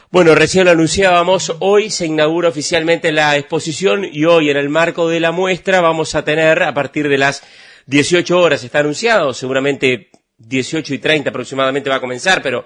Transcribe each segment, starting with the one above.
Bueno, recién lo anunciábamos, hoy se inaugura oficialmente la exposición y hoy en el marco de la muestra vamos a tener, a partir de las 18 horas, está anunciado, seguramente 18:30 aproximadamente va a comenzar, pero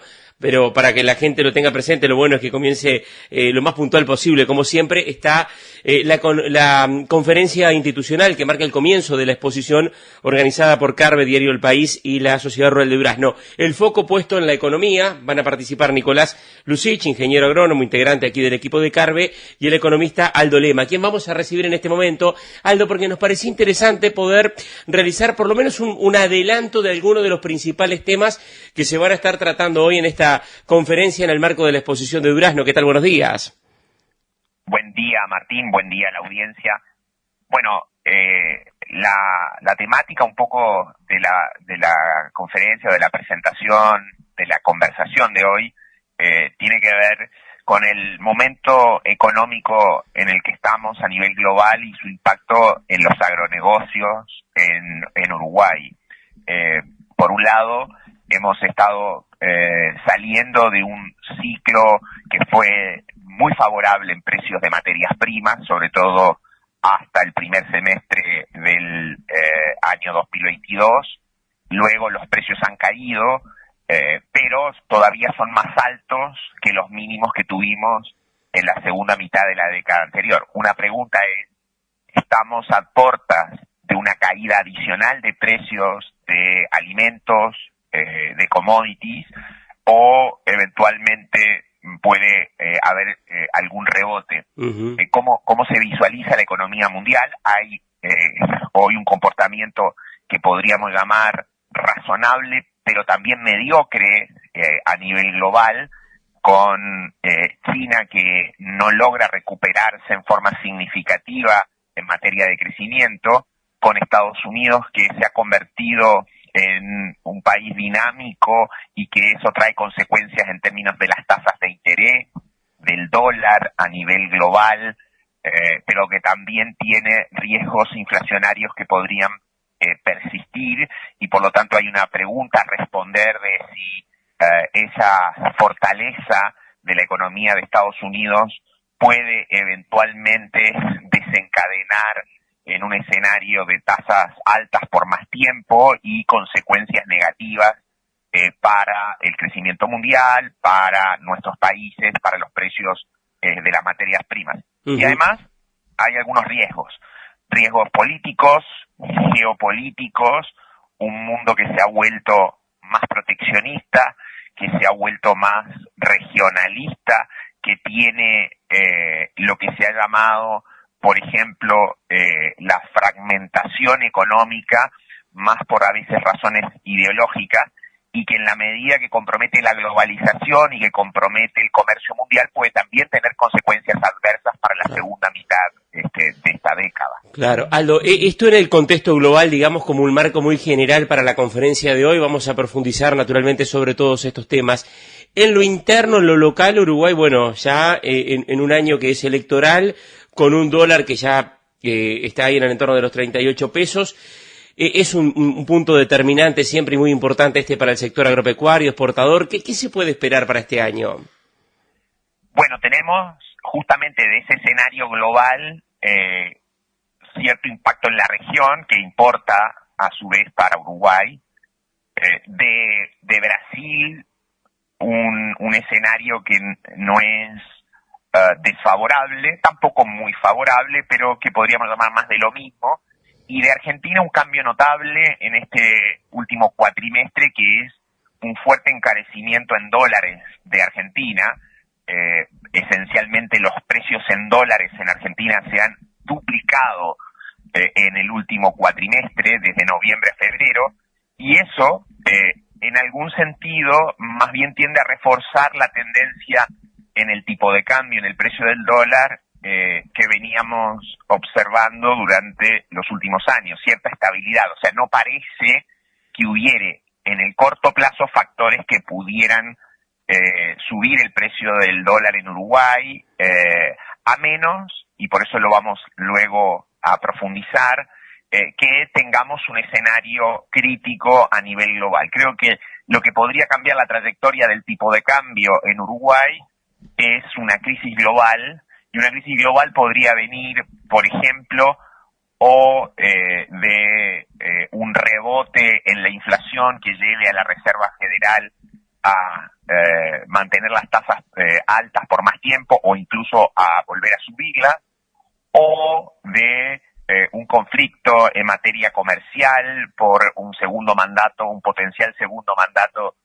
para que la gente lo tenga presente, lo bueno es que comience lo más puntual posible. Como siempre, está la conferencia institucional que marca el comienzo de la exposición organizada por Carve, Diario El País y la Sociedad Rural de Durazno. El foco puesto en la economía, van a participar Nicolás Lucich, ingeniero agrónomo, integrante aquí del equipo de Carve, y el economista Aldo Lema, quien vamos a recibir en este momento. Aldo, porque nos parecía interesante poder realizar por lo menos un adelanto de algunos de los principales temas que se van a estar tratando hoy en esta conferencia en el marco de la exposición de Durazno. ¿Qué tal? Buenos días. Buen día, Martín, buen día a la audiencia. Bueno, la temática un poco de la conferencia, de la presentación, de la conversación de hoy, tiene que ver con el momento económico en el que estamos a nivel global y su impacto en los agronegocios en Uruguay. Por un lado, hemos estado saliendo de un ciclo que fue muy favorable en precios de materias primas, sobre todo hasta el primer semestre del año 2022. Luego los precios han caído, pero todavía son más altos que los mínimos que tuvimos en la segunda mitad de la década anterior. Una pregunta es, ¿estamos a puertas de una caída adicional de precios de alimentos, de commodities, o eventualmente puede haber algún rebote? Uh-huh. ¿Cómo se visualiza la economía mundial? Hay hoy un comportamiento que podríamos llamar razonable, pero también mediocre a nivel global, con China que no logra recuperarse en forma significativa en materia de crecimiento, con Estados Unidos que se ha convertido en un país dinámico y que eso trae consecuencias en términos de las tasas de interés, del dólar a nivel global, pero que también tiene riesgos inflacionarios que podrían persistir, y por lo tanto hay una pregunta a responder de si esa fortaleza de la economía de Estados Unidos puede eventualmente desencadenar en un escenario de tasas altas por más tiempo y consecuencias negativas para el crecimiento mundial, para nuestros países, para los precios de las materias primas. Uh-huh. Y además hay algunos riesgos políticos, geopolíticos, un mundo que se ha vuelto más proteccionista, que se ha vuelto más regionalista, que tiene lo que se ha llamado, por ejemplo, la fragmentación económica, más por a veces razones ideológicas, y que en la medida que compromete la globalización y que compromete el comercio mundial puede también tener consecuencias adversas para la segunda mitad de esta década. Claro, Aldo, esto en el contexto global, digamos, como un marco muy general para la conferencia de hoy, vamos a profundizar naturalmente sobre todos estos temas. En lo interno, en lo local, Uruguay, bueno, ya en un año que es electoral, con un dólar que ya está ahí en el entorno de los 38 pesos, es un punto determinante siempre y muy importante para el sector agropecuario, exportador. ¿Qué se puede esperar para este año? Bueno, tenemos justamente de ese escenario global cierto impacto en la región que importa a su vez para Uruguay. De Brasil, un escenario que no es desfavorable, tampoco muy favorable, pero que podríamos llamar más de lo mismo. Y de Argentina un cambio notable en este último cuatrimestre, que es un fuerte encarecimiento en dólares de Argentina. Esencialmente los precios en dólares en Argentina se han duplicado en el último cuatrimestre, desde noviembre a febrero, y eso en algún sentido más bien tiende a reforzar la tendencia en el tipo de cambio, en el precio del dólar, que veníamos observando durante los últimos años, cierta estabilidad. O sea, no parece que hubiere en el corto plazo factores que pudieran subir el precio del dólar en Uruguay, a menos, y por eso lo vamos luego a profundizar, que tengamos un escenario crítico a nivel global. Creo que lo que podría cambiar la trayectoria del tipo de cambio en Uruguay es una crisis global, y una crisis global podría venir, por ejemplo, o de un rebote en la inflación que lleve a la Reserva Federal a mantener las tasas altas por más tiempo o incluso a volver a subirlas, o de un conflicto en materia comercial por un segundo mandato, un potencial segundo mandato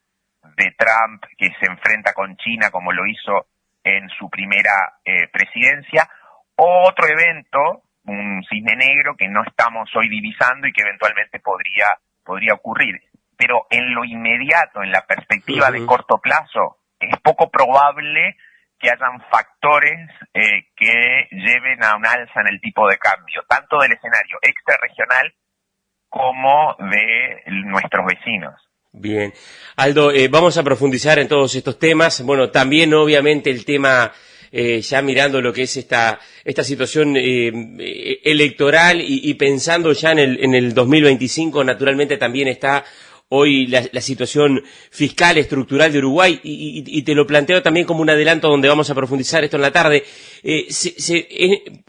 de Trump que se enfrenta con China como lo hizo en su primera presidencia, o otro evento, un cisne negro que no estamos hoy divisando y que eventualmente podría ocurrir. Pero en lo inmediato, en la perspectiva de corto plazo, es poco probable que hayan factores que lleven a un alza en el tipo de cambio, tanto del escenario extrarregional como de nuestros vecinos. Bien. Aldo, vamos a profundizar en todos estos temas. Bueno, también obviamente el tema, ya mirando lo que es esta situación electoral y pensando ya en el 2025, naturalmente también está hoy la situación fiscal estructural de Uruguay y te lo planteo también como un adelanto donde vamos a profundizar esto en la tarde.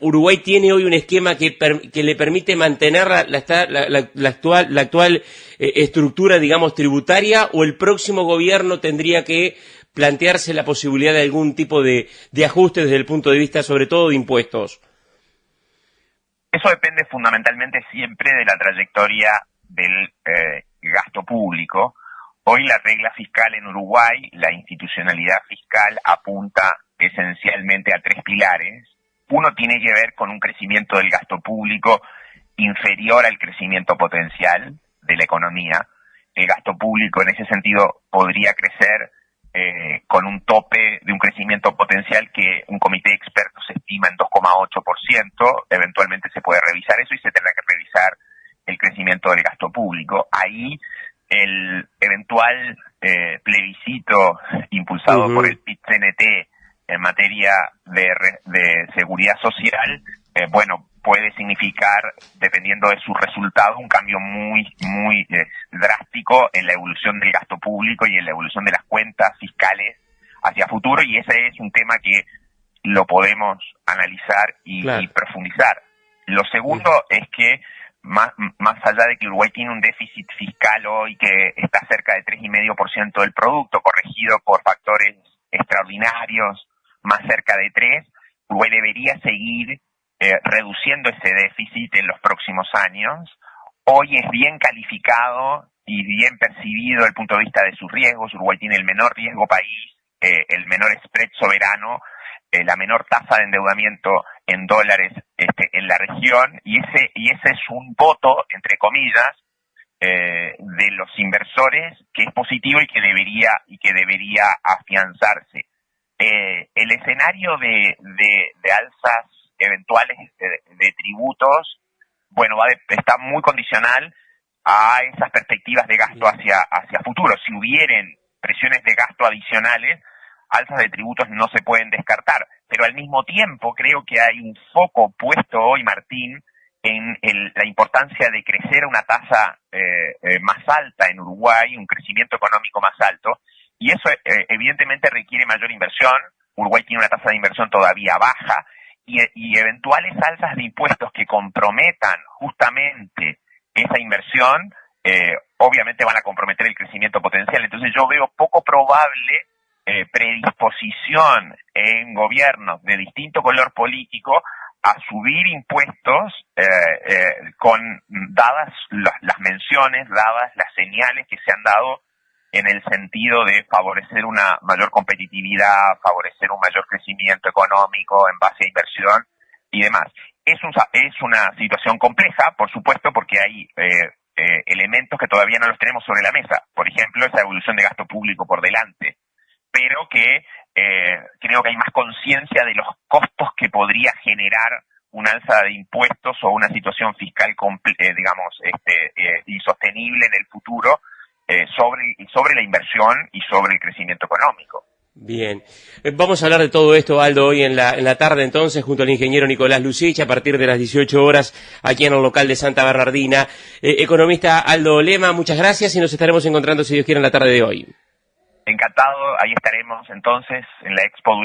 Uruguay tiene hoy un esquema que le permite mantener la actual estructura, digamos, tributaria, o el próximo gobierno tendría que plantearse la posibilidad de algún tipo de ajuste desde el punto de vista sobre todo de impuestos. Eso depende fundamentalmente siempre de la trayectoria del gasto público. Hoy la regla fiscal en Uruguay, la institucionalidad fiscal, apunta esencialmente a tres pilares. Uno tiene que ver con un crecimiento del gasto público inferior al crecimiento potencial de la economía. El gasto público en ese sentido podría crecer con un tope de un crecimiento potencial que un comité de expertos estima en 2,8%. Eventualmente se puede revisar eso y se tendrá que revisar el crecimiento del gasto público. Ahí el eventual plebiscito impulsado por el PIT-CNT en materia de seguridad social, puede significar, dependiendo de su resultado, un cambio muy drástico en la evolución del gasto público y en la evolución de las cuentas fiscales hacia futuro, y ese es un tema que lo podemos analizar y profundizar. Lo segundo es que más allá de que Uruguay tiene un déficit fiscal hoy que está cerca de 3,5% del producto, corregido por factores extraordinarios más cerca de 3%, Uruguay debería seguir reduciendo ese déficit en los próximos años. Hoy es bien calificado y bien percibido desde el punto de vista de sus riesgos. Uruguay tiene el menor riesgo país, el menor spread soberano, la menor tasa de endeudamiento en dólares en la región, y ese es un voto, entre comillas, de los inversores que es positivo y que debería afianzarse. El escenario de alzas eventuales de tributos, está muy condicional a esas perspectivas de gasto hacia futuro. Si hubieran presiones de gasto adicionales, alzas de tributos no se pueden descartar, pero al mismo tiempo creo que hay un foco puesto hoy, Martín, en la importancia de crecer a una tasa más alta en Uruguay, un crecimiento económico más alto, y eso evidentemente requiere mayor inversión. Uruguay tiene una tasa de inversión todavía baja, y eventuales alzas de impuestos que comprometan justamente esa inversión, obviamente van a comprometer el crecimiento potencial. Entonces yo veo poco probable predisposición en gobiernos de distinto color político a subir impuestos dadas las menciones, dadas las señales que se han dado en el sentido de favorecer una mayor competitividad, favorecer un mayor crecimiento económico en base a inversión y demás. Es una situación compleja, por supuesto, porque hay elementos que todavía no los tenemos sobre la mesa. Por ejemplo, esa evolución de gasto público por delante, pero que creo que hay más conciencia de los costos que podría generar un alza de impuestos o una situación fiscal insostenible en el futuro sobre la inversión y sobre el crecimiento económico. Bien. Vamos a hablar de todo esto, Aldo, hoy en la tarde entonces, junto al ingeniero Nicolás Lucich, a partir de las 18 horas, aquí en el local de Santa Bernardina. Economista Aldo Lema, muchas gracias y nos estaremos encontrando, si Dios quiere, en la tarde de hoy. Encantado, ahí estaremos entonces en la Expo